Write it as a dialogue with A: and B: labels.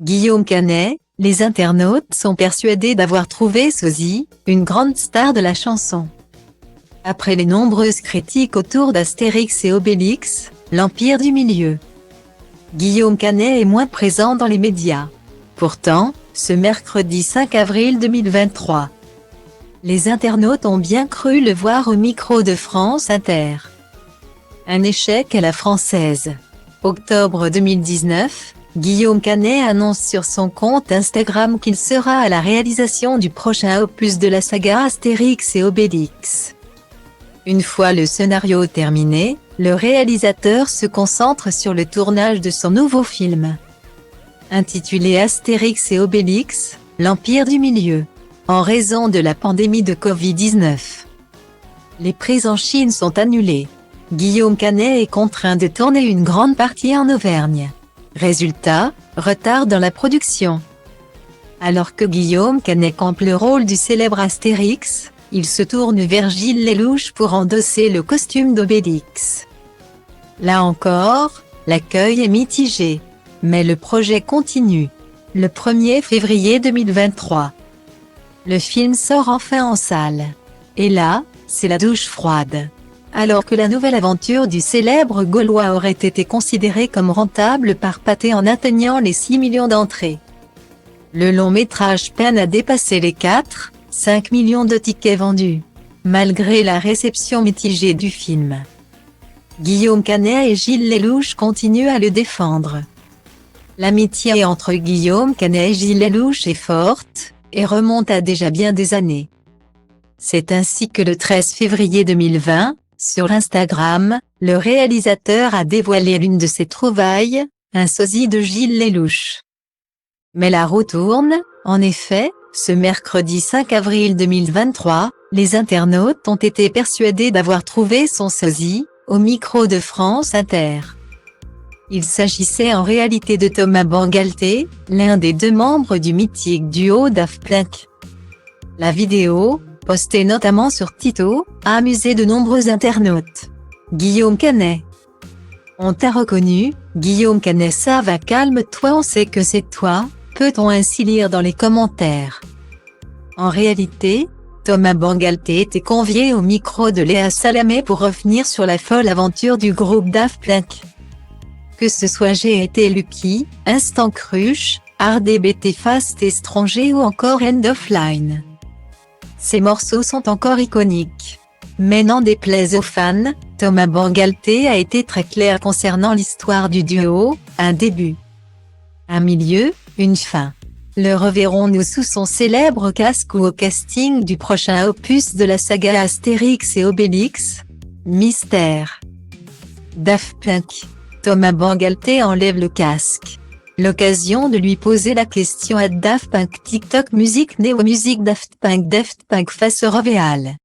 A: Guillaume Canet, les internautes sont persuadés d'avoir trouvé Sosie, une grande star de la chanson. Après les nombreuses critiques autour d'Astérix et Obélix, l'Empire du Milieu, Guillaume Canet est moins présent dans les médias. Pourtant, ce mercredi 5 avril 2023, les internautes ont bien cru le voir au micro de France Inter. Un échec à la française. Octobre 2019, Guillaume Canet annonce sur son compte Instagram qu'il sera à la réalisation du prochain opus de la saga Astérix et Obélix. Une fois le scénario terminé, le réalisateur se concentre sur le tournage de son nouveau film, intitulé Astérix et Obélix, l'Empire du Milieu. En raison de la pandémie de Covid-19, les prises en Chine sont annulées. Guillaume Canet est contraint de tourner une grande partie en Auvergne. Résultat, retard dans la production. Alors que Guillaume Canet campe le rôle du célèbre Astérix, il se tourne vers Gilles Lellouche pour endosser le costume d'Obélix. Là encore, l'accueil est mitigé. Mais le projet continue. Le 1er février 2023. Le film sort enfin en salle. Et là, c'est la douche froide. Alors que la nouvelle aventure du célèbre Gaulois aurait été considérée comme rentable par Pathé en atteignant les 6 millions d'entrées, le long métrage peine à dépasser les 4-5 millions de tickets vendus, malgré la réception mitigée du film. Guillaume Canet et Gilles Lellouche continuent à le défendre. L'amitié entre Guillaume Canet et Gilles Lellouche est forte, et remonte à déjà bien des années. C'est ainsi que le 13 février 2020, sur Instagram, le réalisateur a dévoilé l'une de ses trouvailles, un sosie de Gilles Lellouche. Mais la roue tourne, en effet, ce mercredi 5 avril 2023, les internautes ont été persuadés d'avoir trouvé son sosie, au micro de France Inter. Il s'agissait en réalité de Thomas Bangalter, l'un des deux membres du mythique duo Daft Punk. La vidéo, postée notamment sur TikTok, a amusé de nombreux internautes. Guillaume Canet. On t'a reconnu, Guillaume Canet, ça va, calme-toi, on sait que c'est toi, peut-on ainsi lire dans les commentaires. En réalité, Thomas Bangalter était convié au micro de Léa Salamé pour revenir sur la folle aventure du groupe Daft Punk. Que ce soit J'ai été Lucky, Instant Crush, RDBT Fast Étranger ou encore End of Line. Ces morceaux sont encore iconiques. Mais n'en déplaise aux fans, Thomas Bangalter a été très clair concernant l'histoire du duo, un début, un milieu, une fin. Le reverrons-nous sous son célèbre casque ou au casting du prochain opus de la saga Astérix et Obélix? Mystère. Daft Punk. Thomas Bangalter enlève le casque. L'occasion de lui poser la question à Daft Punk. TikTok Music Neo Music Daft Punk face au Reveal.